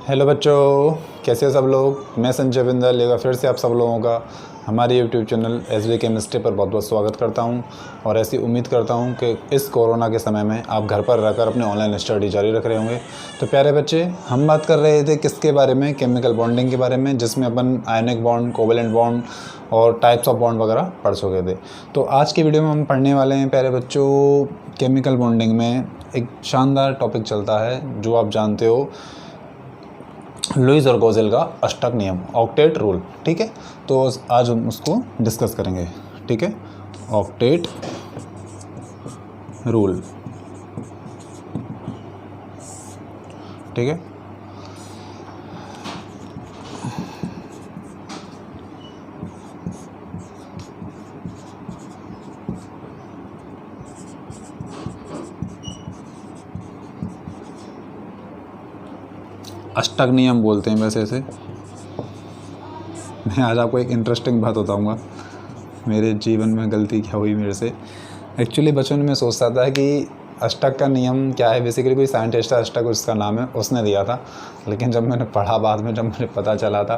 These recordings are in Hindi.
हेलो बच्चों, कैसे हो सब लोग। मैं संजय बिंदल एक बार फिर से आप सब लोगों का हमारे यूट्यूब चैनल एसबी केमिस्ट्री पर बहुत बहुत स्वागत करता हूं और ऐसी उम्मीद करता हूं कि इस कोरोना के समय में आप घर पर रहकर अपने ऑनलाइन स्टडी जारी रख रहे होंगे। तो प्यारे बच्चे, हम बात कर रहे थे किसके बारे में, केमिकल बॉन्डिंग के बारे में, जिसमें अपन आयनिक बॉन्ड, कोवेलेंट बॉन्ड और टाइप्स ऑफ बॉन्ड वगैरह पढ़ चुके थे। तो आज की वीडियो में हम पढ़ने वाले हैं प्यारे बच्चों, केमिकल बॉन्डिंग में एक शानदार टॉपिक चलता है जो आप जानते हो, लुईस और कोजेल का अष्टक नियम, ऑक्टेट रूल। ठीक है, तो आज हम उसको डिस्कस करेंगे। ठीक है, ऑक्टेट रूल। ठीक है, अष्टक नियम बोलते हैं वैसे इसे। मैं आज आपको एक इंटरेस्टिंग बात बताऊंगा, मेरे जीवन में गलती क्या हुई मेरे से। एक्चुअली बचपन में सोचता था कि अष्टक का नियम क्या है, बेसिकली कोई साइंटिस्ट है, अष्टक उसका नाम है, उसने दिया था। लेकिन जब मैंने पढ़ा बाद में, जब मुझे पता चला था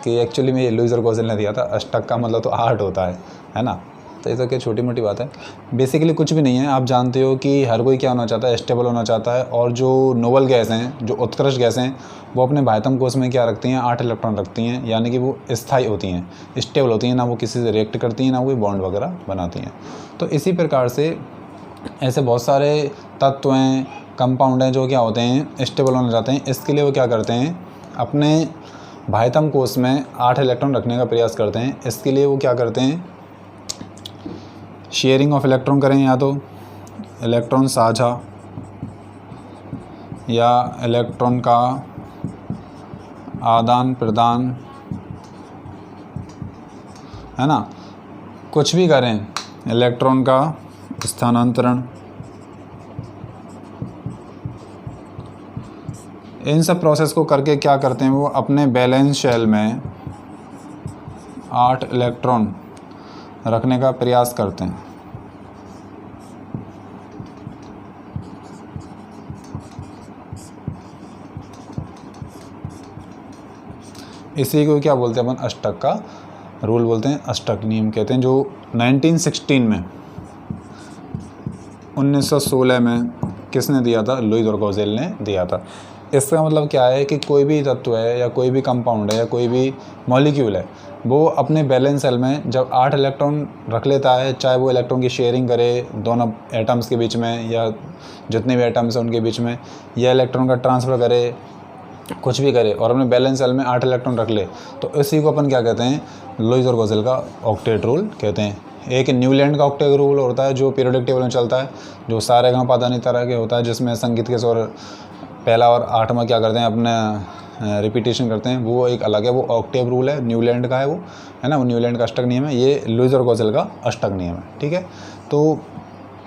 कि एक्चुअली में ये लुईस और कोजेल ने दिया था। अष्टक का मतलब तो आर्ट होता है ना। तो ये तो क्या छोटी मोटी बात है, बेसिकली कुछ भी नहीं है। आप जानते हो कि हर कोई क्या होना चाहता है, स्टेबल होना चाहता है। और जो नोबल गैस हैं, जो उत्कृष्ट गैसें हैं, वो अपने बाह्यतम कोश में क्या रखती हैं, 8 इलेक्ट्रॉन रखती हैं। यानी कि वो स्थायी होती हैं, स्टेबल होती हैं, ना वो किसी से रिएक्ट करती हैं, ना कोई बॉन्ड वगैरह बनाती हैं। तो इसी प्रकार से ऐसे बहुत सारे तत्व हैं, कंपाउंड हैं, जो क्या होते हैं, स्टेबल होना चाहते हैं। इसके लिए वो क्या करते हैं, अपने बाह्यतम कोश में 8 इलेक्ट्रॉन रखने का प्रयास करते हैं। इसके लिए वो क्या करते हैं, शेयरिंग ऑफ इलेक्ट्रॉन करें, या तो इलेक्ट्रॉन साझा या इलेक्ट्रॉन का आदान प्रदान, है ना, कुछ भी करें, इलेक्ट्रॉन का स्थानांतरण, इन सब प्रोसेस को करके क्या करते हैं, वो अपने बैलेंस शेल में 8 इलेक्ट्रॉन रखने का प्रयास करते हैं। इसी को क्या बोलते हैं अपन, अष्टक का रूल बोलते हैं, अष्टक नियम कहते हैं, जो 1916 में 1916 में किसने दिया था, लुईस और कोजेल ने दिया था। इसका मतलब क्या है कि कोई भी तत्व है या कोई भी कंपाउंड है या कोई भी मॉलिक्यूल है, वो अपने बैलेंस सेल में जब 8 इलेक्ट्रॉन रख लेता है, चाहे वो इलेक्ट्रॉन की शेयरिंग करे दोनों एटम्स के बीच में या जितने भी एटम्स हैं उनके बीच में, या इलेक्ट्रॉन का ट्रांसफ़र करे, कुछ भी करे, और अपने बैलेंस सेल में 8 इलेक्ट्रॉन रख ले, तो इसी को अपन क्या कहते हैं, लुईस और कोजेल का ऑक्टेट रूल कहते हैं। एक न्यूलैंड का ऑक्टेट रूल होता है जो पीरियोडिक टेबल में चलता है, जो सारे गाँव पादानी तरह के होता है, जिसमें संगीत के स्वर पहला और 8वां क्या करते हैं, अपना रिपीटेशन करते हैं। वो एक अलग है, वो ऑक्टेव रूल है, न्यूलैंड का है वो, है ना, वो न्यूलैंड का अष्टक नियम है। ये लुईस और कोजेल का अष्टक नियम है। ठीक है, तो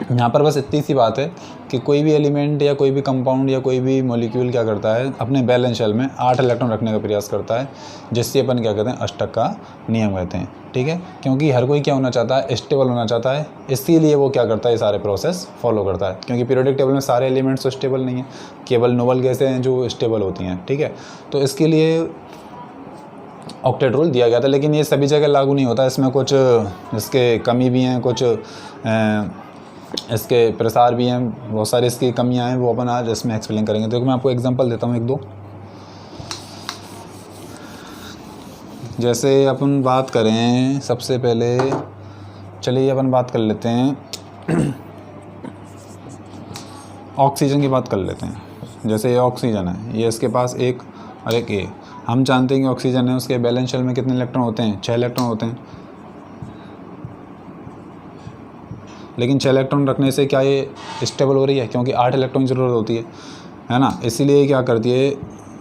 यहाँ पर बस इतनी सी बात है कि कोई भी एलिमेंट या कोई भी कंपाउंड या कोई भी मॉलिक्यूल क्या करता है, अपने बैलेंस शेल में 8 इलेक्ट्रॉन रखने का प्रयास करता है, जिससे अपन क्या कहते हैं, अष्टक का नियम कहते हैं। ठीक है, क्योंकि हर कोई क्या होना चाहता है, स्टेबल होना चाहता है, इसीलिए वो क्या करता है, ये सारे प्रोसेस फॉलो करता है। क्योंकि पीरियोडिक टेबल में सारे एलिमेंट्स तो स्टेबल नहीं है, केवल नोबल गैसें हैं जो स्टेबल होती हैं। ठीक है, तो इसके लिए ऑक्टेट रूल दिया गया था। लेकिन ये सभी जगह लागू नहीं होता, इसमें कुछ इसके कमी भी हैं, कुछ इसके प्रसार भी हैं, बहुत सारी इसकी कमियां हैं, वो अपन आज इसमें एक्सप्लेन करेंगे। तो मैं आपको एग्जांपल देता हूँ एक दो। जैसे अपन बात करें, सबसे पहले चलिए अपन बात कर लेते हैं ऑक्सीजन की बात कर लेते हैं। जैसे ये ऑक्सीजन है, ये इसके पास एक और एक ए। हम जानते हैं कि ऑक्सीजन है, उसके बैलेंस शेल में कितने इलेक्ट्रॉन होते हैं, 6 इलेक्ट्रॉन होते हैं। लेकिन 6 इलेक्ट्रॉन रखने से क्या ये स्टेबल हो रही है, क्योंकि 8 इलेक्ट्रॉन की ज़रूरत होती है ना। इसीलिए क्या करती है,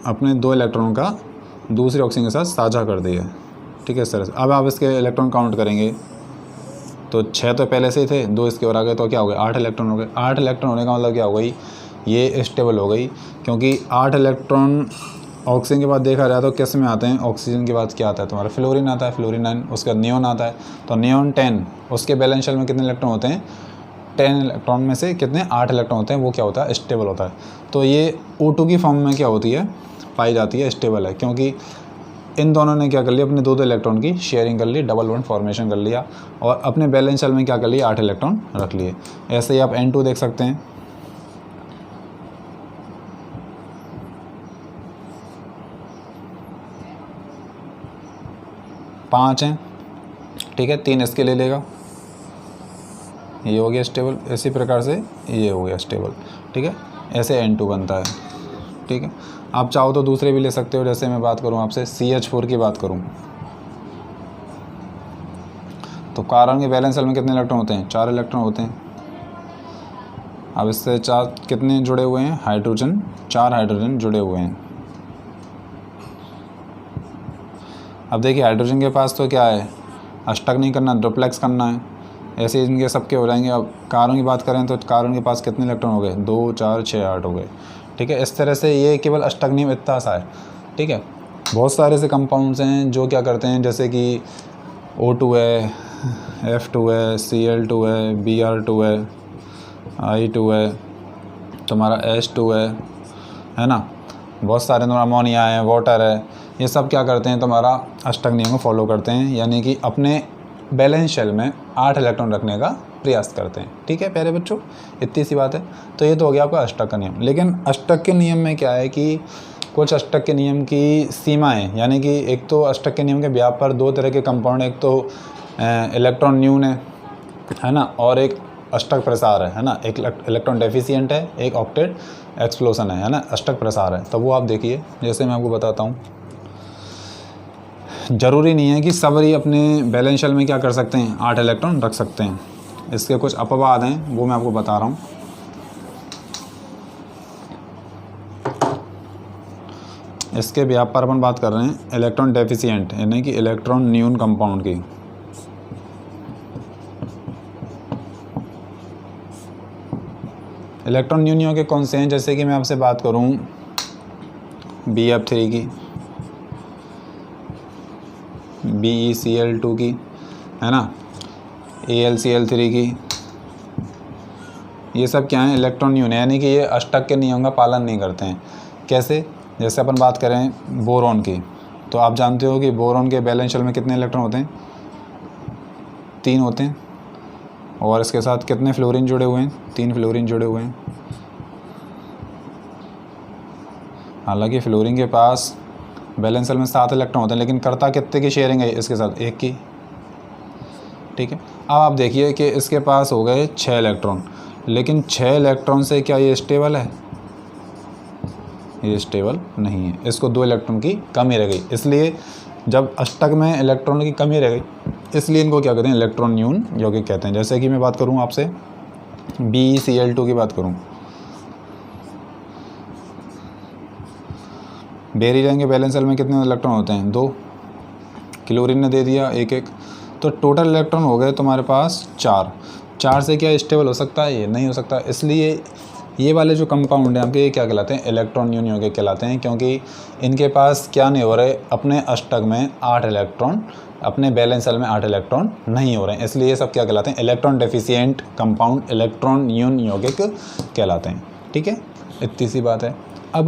अपने 2 इलेक्ट्रॉन का दूसरे ऑक्सीजन के साथ साझा कर दी है। ठीक है, इस तरह से। अब आप इसके इलेक्ट्रॉन काउंट करेंगे तो 6 तो पहले से ही थे, 2 इसके और आ गए, तो क्या हो गए, 8 इलेक्ट्रॉन हो गए। 8 इलेक्ट्रॉन होने का मतलब क्या हो गई, ये स्टेबल हो गई। क्योंकि 8 इलेक्ट्रॉन ऑक्सीजन के बाद देखा जाए तो किस में आते हैं, ऑक्सीजन के बाद क्या आता है तुम्हारा, फ्लोरीन आता है, फ्लोरीन 9, उसके बाद नियोन आता है, तो नियोन 10, उसके बैलेंस शेल में कितने इलेक्ट्रॉन होते हैं, 10 इलेक्ट्रॉन में से कितने 8 इलेक्ट्रॉन होते हैं, वो क्या होता है, स्टेबल होता है। तो ये O2 की फॉर्म में क्या होती है, पाई जाती है स्टेबल है, क्योंकि इन दोनों ने क्या कर लिया, अपने 2 इलेक्ट्रॉन की शेयरिंग कर ली, डबल बॉन्ड फॉर्मेशन कर लिया और अपने बैलेंस शेल में क्या कर लिया, 8 इलेक्ट्रॉन रख लिए। ऐसे ही आप N2 देख सकते हैं, पाँच हैं, ठीक है, 3 इसके ले लेगा, ये हो गया स्टेबल। इसी प्रकार से ये हो गया स्टेबल, ठीक है। ऐसे N2 बनता है, ठीक है। आप चाहो तो दूसरे भी ले सकते हो, जैसे मैं बात करूं आपसे CH4 की बात करूं तो कार्बन के बैलेंस शेल में कितने इलेक्ट्रॉन होते हैं, 4 इलेक्ट्रॉन होते हैं। अब इससे 4 कितने जुड़े हुए हैं, हाइड्रोजन, 4 हाइड्रोजन जुड़े हुए हैं। अब देखिए हाइड्रोजन के पास तो क्या है, अष्टक नहीं करना, डुप्लेक्स करना है। ऐसे ही इनके सबके हो जाएंगे। अब कार्बन की बात करें तो कार्बन के पास कितने इलेक्ट्रॉन हो गए, 2 4 6 8 हो गए, ठीक है। इस तरह से ये केवल अष्टक नियम इतना सा है, ठीक है। बहुत सारे से कंपाउंड्स हैं जो क्या करते हैं, जैसे कि O2 है, F2 है, Cl2 है, Br2 है, I2 है, तुम्हारा H2 है ना, बहुत सारे तुम्हारा अमोनिया है, वाटर है। ये सब क्या करते हैं, तुम्हारा अष्टक नियम को फॉलो करते हैं, यानी कि अपने बैलेंस शेल में 8 इलेक्ट्रॉन रखने का प्रयास करते हैं, ठीक है प्यारे बच्चों, इतनी सी बात है। तो ये तो हो गया आपका अष्टक का नियम। लेकिन अष्टक के नियम में क्या है कि कुछ अष्टक के नियम की सीमाएं, यानी कि एक तो अष्टक के नियम के ब्याह पर 2 तरह के कंपाउंड, एक तो इलेक्ट्रॉन न्यून है ना, और एक अष्टक प्रसार है ना। एक इलेक्ट्रॉन डेफिशिएंट है, एक ऑक्टेट एक्सप्लोसन है ना, अष्टक प्रसार है। तो वो आप देखिए, जैसे मैं आपको बताता हूँ, ज़रूरी नहीं है कि सब ही अपने बैलेंस शेल में क्या कर सकते हैं, 8 इलेक्ट्रॉन रख सकते हैं। इसके कुछ अपवाद हैं, वो मैं आपको बता रहा हूँ। इसके भी आप पर अपन बात कर रहे हैं इलेक्ट्रॉन डेफिशिएंट, यानी कि इलेक्ट्रॉन न्यून कंपाउंड की। इलेक्ट्रॉन न्यून के कौन से हैं, जैसे कि मैं आपसे बात करूं BF3 की, BeCl2 की, है ना, AlCl3 की। ये सब क्या है, इलेक्ट्रॉन न्यून है, यानी कि ये अष्टक के नियम का पालन नहीं करते हैं। कैसे, जैसे अपन बात करें बोरॉन की, तो आप जानते हो कि बोरॉन के बैलेंस शेल में कितने इलेक्ट्रॉन होते हैं, 3 होते हैं। और इसके साथ कितने फ्लोरीन जुड़े हुए हैं, 3 फ्लोरीन जुड़े हुए हैं। हालांकि फ्लोरीन के पास बैलेंस शेल में 7 इलेक्ट्रॉन होते हैं, लेकिन करता कितने की शेयरिंग है इसके साथ, 1 की, ठीक है। अब आप देखिए कि इसके पास हो गए 6 इलेक्ट्रॉन, लेकिन 6 इलेक्ट्रॉन से क्या ये स्टेबल है, ये स्टेबल नहीं है। इसको 2 इलेक्ट्रॉन की कमी रह गई, इसलिए जब अष्टक में इलेक्ट्रॉन की कमी रह गई, इसलिए इनको क्या कहते हैं, इलेक्ट्रॉन न्यून यौगिक कहते हैं। जैसे कि मैं बात करूं आपसे BeCl2 की बात करूं, बेरिलियम के बैलेंस शेल में कितने इलेक्ट्रॉन होते हैं, 2। क्लोरीन ने दे दिया 1 1, तो टोटल इलेक्ट्रॉन हो गए तुम्हारे पास 4 से क्या स्टेबल हो सकता है, ये नहीं हो सकता। इसलिए ये वाले जो कंपाउंड हैं आपके, ये क्या कहलाते हैं, इलेक्ट्रॉन न्यून यौगिक कहलाते हैं, क्योंकि इनके पास क्या नहीं हो रहे, अपने अष्टक में 8 इलेक्ट्रॉन, अपने बैलेंस शेल में 8 इलेक्ट्रॉन नहीं हो रहे हैं। इसलिए ये सब क्या कहलाते हैं, इलेक्ट्रॉन डेफिशिएंट कंपाउंड, इलेक्ट्रॉन न्यून यौगिक कहलाते हैं, ठीक है। इतनी सी बात है। अब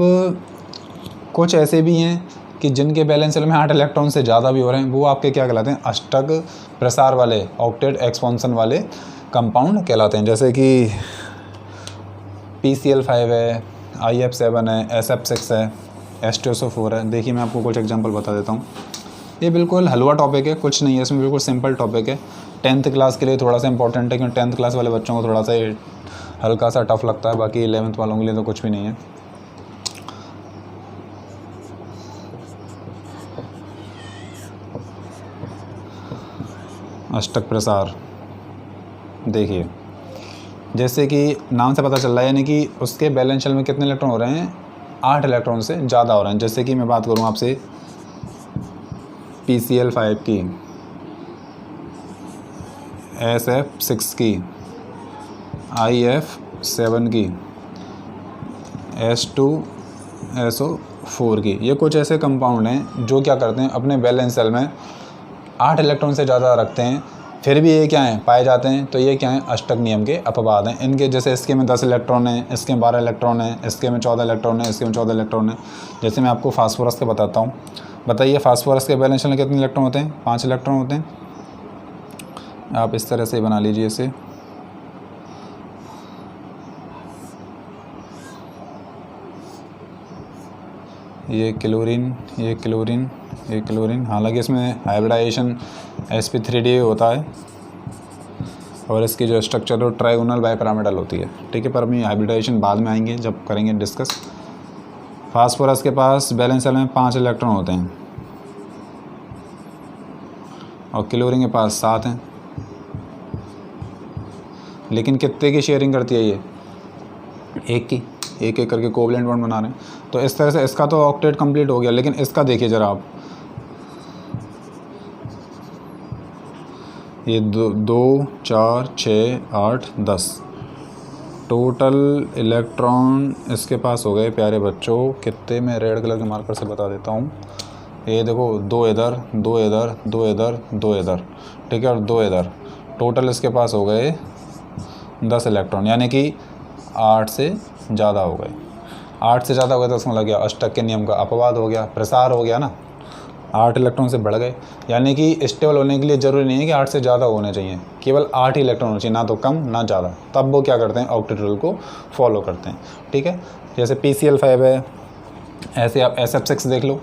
कुछ ऐसे भी हैं कि जिनके बैलेंस शेल में 8 इलेक्ट्रॉन से ज़्यादा भी हो रहे हैं, वो आपके क्या कहलाते हैं, अष्टक प्रसार वाले, ऑक्टेट एक्सपांसन वाले कंपाउंड कहलाते हैं। जैसे कि PCl5 है, IF7 है, SF6 है, H2SO4 है। देखिए मैं आपको कुछ एग्जांपल बता देता हूँ। ये बिल्कुल हलवा टॉपिक है, कुछ नहीं है इसमें, बिल्कुल सिंपल टॉपिक है। 10th क्लास के लिए थोड़ा सा इंपॉर्टेंट है, क्योंकि 10th क्लास वाले बच्चों को थोड़ा सा हल्का सा टफ लगता है, बाकी 11th वालों के लिए तो कुछ भी नहीं है। अष्टक प्रसार देखिए, जैसे कि नाम से पता चल रहा है, यानी कि उसके बैलेंस शेल में कितने इलेक्ट्रॉन हो रहे हैं, 8 इलेक्ट्रॉन से ज़्यादा हो रहे हैं। जैसे कि मैं बात करूं आपसे PCl5 की, SF6 की, IF7 की, H2SO4 की। ये कुछ ऐसे कंपाउंड हैं जो क्या करते हैं, अपने बैलेंस शेल में 8 इलेक्ट्रॉन से ज़्यादा रखते हैं, फिर भी ये क्या हैं, पाए जाते हैं, तो ये क्या हैं, अष्टक नियम के अपवाद हैं। इनके जैसे इसके में 10 इलेक्ट्रॉन हैं, इसके में 12 इलेक्ट्रॉन हैं, इसके में 14 इलेक्ट्रॉन हैं, इसके में 14 इलेक्ट्रॉन हैं। जैसे मैं आपको फास्फोरस के बताता हूँ, बताइए फास्फोरस के बैलेंस शेल में कितने इलेक्ट्रॉन होते हैं, 5 इलेक्ट्रॉन होते हैं। आप इस तरह से बना लीजिए इसे, ये क्लोरीन, ये क्लोरीन, ये क्लोरीन। हालांकि इसमें हाइब्रिडाइजेशन sp3d होता है और इसकी जो स्ट्रक्चर है ट्राइगोनल बाइपिरामिडल होती है, ठीक है। पर हम हाइब्रिडाइजेशन बाद में आएंगे जब करेंगे डिस्कस। फास्फोरस के पास बैलेंस शेल में 5 इलेक्ट्रॉन होते हैं और क्लोरीन के पास 7 हैं। लेकिन कितने की शेयरिंग करती है ये, एक की, एक एक करके कोवलेंट बॉन्ड बना रहे हैं। तो इस तरह से इसका तो ऑक्टेट कंप्लीट हो गया, लेकिन इसका देखिए ज़रा आप, ये 2 4 6 8 10 टोटल इलेक्ट्रॉन इसके पास हो गए प्यारे बच्चों कितने, मैं रेड कलर के मार्कर से बता देता हूँ। ये देखो 2 इधर, 2 इधर, 2 इधर, 2 इधर, ठीक है, और 2 इधर। टोटल इसके पास हो गए 10 इलेक्ट्रॉन, यानी कि 8 से ज़्यादा हो गए। 8 से ज़्यादा हो गए तो उसमें लग गया अष्टक के नियम का अपवाद हो गया, प्रसार हो गया ना। 8 इलेक्ट्रॉन से बढ़ गए, यानी कि स्टेबल होने के लिए ज़रूरी नहीं है कि 8 से ज़्यादा होने चाहिए, केवल 8 ही इलेक्ट्रॉन होने चाहिए, ना तो कम ना ज़्यादा। तब वो क्या करते हैं, ऑक्टेट रूल को फॉलो करते हैं, ठीक है। जैसे PCl5 है, ऐसे आप SF6 देख लो,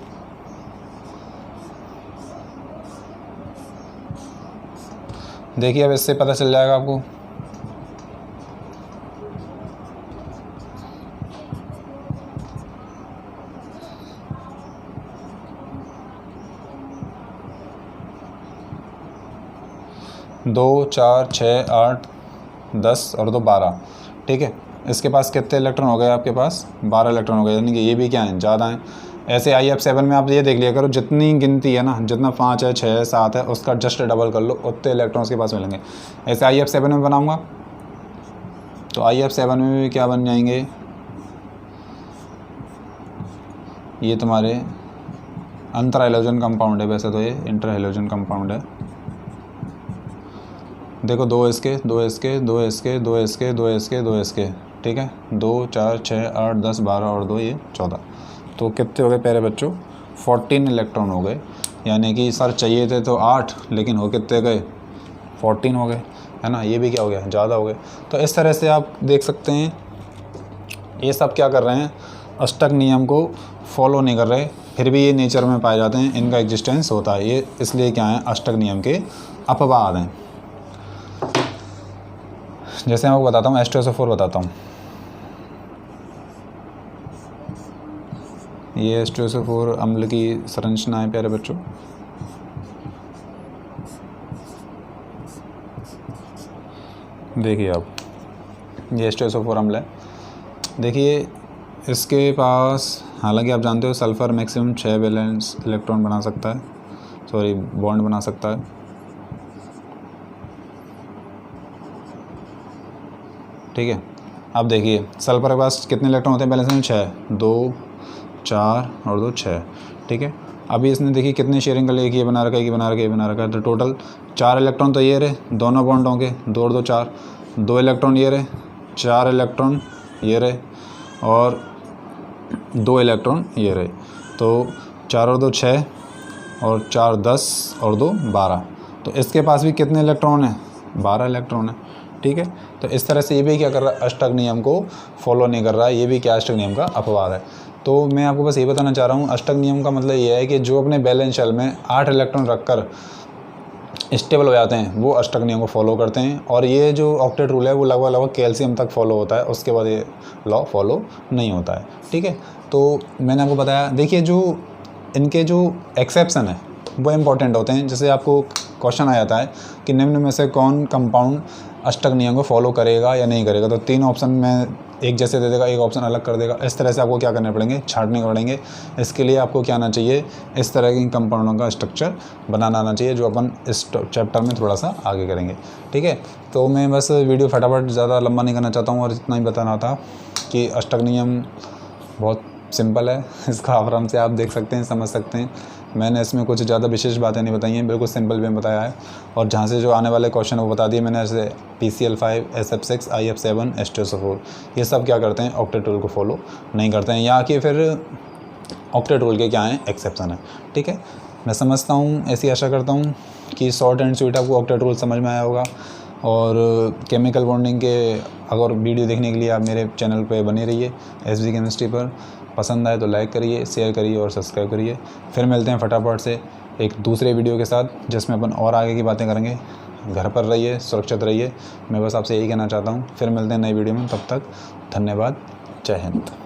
देखिए अब इससे पता चल जाएगा आपको। दो 4 6 8 10 और 2 12, ठीक है। इसके पास कितने इलेक्ट्रॉन हो गए, आपके पास 12 इलेक्ट्रॉन हो गए, यानी कि ये भी क्या है, ज़्यादा हैं। ऐसे IF7 में आप ये देख लिया करो, जितनी गिनती है ना, जितना 5 है 6 है 7 है, उसका जस्ट डबल कर लो, उतने इलेक्ट्रॉन्स के पास मिलेंगे। ऐसे IF7 में बनाऊँगा तो IF7 में भी क्या बन जाएंगे, ये तुम्हारे अंतर हाइड्रोजन कंपाउंड है, वैसे तो ये इंटर हाइड्रोजन कंपाउंड है। देखो 2 इसके, 2 इसके, 2 इसके, 2 इसके, 2 इसके, 2 इसके, ठीक है। 2 4 6 8 10 12 और 2 ये 14। तो कितने हो गए प्यारे बच्चों, 14 इलेक्ट्रॉन हो गए। यानी कि सर चाहिए थे तो 8, लेकिन हो कितने गए, 14 हो गए, है ना। ये भी क्या हो गया, ज़्यादा हो गए। तो इस तरह से आप देख सकते हैं, ये सब क्या कर रहे हैं, अष्टक नियम को फॉलो नहीं कर रहे, फिर भी ये नेचर में पाए जाते हैं, इनका एग्जिस्टेंस होता है। ये इसलिए क्या है, अष्टक नियम के अपवाद हैं। जैसे मैं आपको बताता हूँ, H2SO4 बताता हूँ। ये H2SO4 अम्ल की संरचना है प्यारे बच्चों। देखिए आप, ये H2SO4 अम्ल है। देखिए इसके पास, हालांकि आप जानते हो सल्फ़र मैक्सिमम 6 वैलेंस इलेक्ट्रॉन बना सकता है, सॉरी बॉन्ड बना सकता है, ठीक है। अब देखिए सल्फर के पास कितने इलेक्ट्रॉन होते हैं बैलेंस में, 6, 2 4 और 2 6, ठीक है। अभी इसने देखिए कितने शेयरिंग कर लिए, एक ये बना रखा है, ये बना रखा है, ये बना रखा है। तो टोटल 4 इलेक्ट्रॉन तो ये रहे दोनों बॉन्डों के, 2 और 2 4, 2 इलेक्ट्रॉन ये रहे, 4 इलेक्ट्रॉन ये रहे और 2 इलेक्ट्रॉन ये रहे। तो 4 और 2 6 और 4 10 और 2 12। तो इसके पास भी कितने इलेक्ट्रॉन हैं, 12 इलेक्ट्रॉन है, ठीक है। तो इस तरह से ये भी क्या कर रहा है, अष्टक नियम को फॉलो नहीं कर रहा है, ये भी क्या अष्टक नियम का अपवाद है। तो मैं आपको बस ये बताना चाह रहा हूँ, अष्टक नियम का मतलब ये है कि जो अपने बैलेंस शेल में 8 इलेक्ट्रॉन रखकर स्टेबल हो जाते हैं वो अष्टक नियम को फॉलो करते हैं। और ये जो ऑक्टेट रूल है वो लगभग कैल्शियम तक फॉलो होता है, उसके बाद ये लॉ फॉलो नहीं होता है, ठीक है। तो मैंने आपको बताया, देखिए जो इनके जो एक्सेप्शन है वो इम्पोर्टेंट होते हैं। जैसे आपको क्वेश्चन आ जाता है कि निम्न में से कौन कंपाउंड अष्टक नियम को फॉलो करेगा या नहीं करेगा, तो 3 ऑप्शन में एक जैसे दे देगा, एक ऑप्शन अलग कर देगा। इस तरह से आपको क्या करने पड़ेंगे, छांटने पड़ेंगे। इसके लिए आपको क्या आना चाहिए, इस तरह की कंपाउंडों का स्ट्रक्चर बनाना आना चाहिए, जो अपन इस चैप्टर में थोड़ा सा आगे करेंगे, ठीक है। तो मैं बस वीडियो फटाफट ज़्यादा लंबा नहीं करना चाहता हूँ और इतना ही बताना था कि अष्टक नियम बहुत सिंपल है, इसका आराम से आप देख सकते हैं, समझ सकते हैं। मैंने इसमें कुछ ज़्यादा विशेष बातें नहीं बताई हैं, बिल्कुल सिंपल वे में बताया है। और जहाँ से जो आने वाले क्वेश्चन वो बता दिए मैंने, जैसे PCL5, SF6, IF7, H2SO4, ये सब क्या करते हैं, ऑक्टेट रूल को फॉलो नहीं करते हैं, या कि फिर ऑक्टेट रूल के क्या हैं, एक्सेप्शन है। ठीक है, मैं समझता हूँ, ऐसी आशा करता हूँ कि शॉर्ट एंड स्वीट आपको ऑक्टेट रूल समझ में आया होगा। और केमिकल बॉन्डिंग के अगर वीडियो देखने के लिए आप मेरे चैनल पे बने रहिए SB केमिस्ट्री पर। पसंद आए तो लाइक करिए, शेयर करिए और सब्सक्राइब करिए। फिर मिलते हैं फटाफट से एक दूसरे वीडियो के साथ, जिसमें अपन और आगे की बातें करेंगे। घर पर रहिए, सुरक्षित रहिए, मैं बस आपसे यही कहना चाहता हूँ। फिर मिलते हैं नई वीडियो में, तब तक धन्यवाद, जय हिंद।